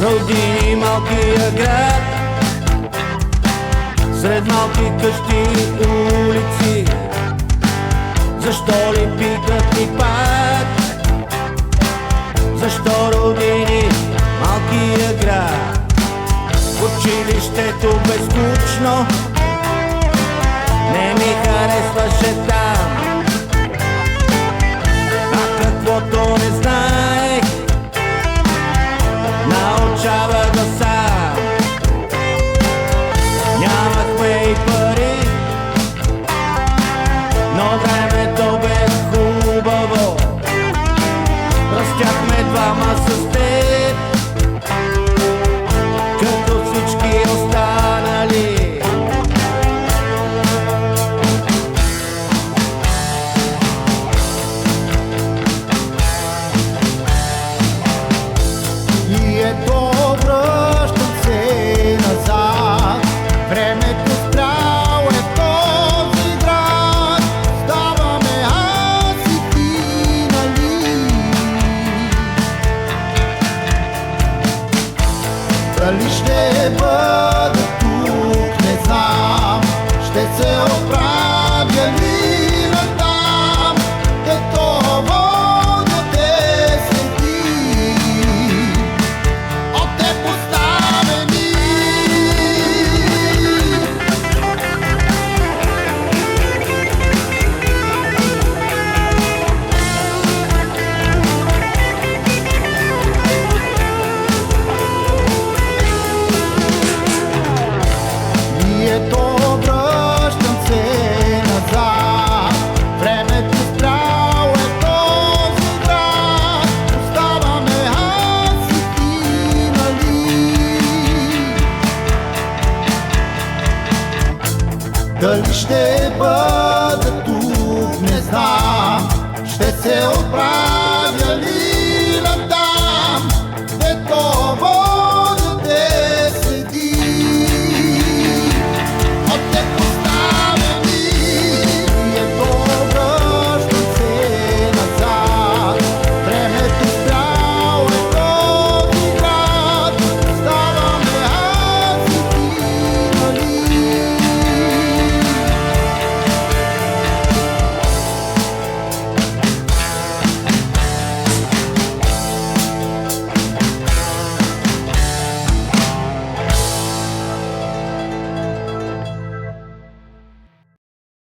Родини малкия град, сред малки къщи и улици. Защо ли пикат ни пак? Защо родини малкия град? Училището безскучно не ми харесваше там, а каквото не знаех научавах го сам. Нямахме и пари, но времето бе хубаво. Растяхме двама с теб, като всички останали. И ето връщам се назад, времето спряло е този град. Ставаме аз и ти, нали? Дали ще бъда тук, не знам. Ще се оправя ли натам, дето водя те следи от те поставени. И ето връщам се назад, времето спряло е този град. Оставаме аз и ти, нали? Дали ще бъда тук, не знам. Ще се оправя ли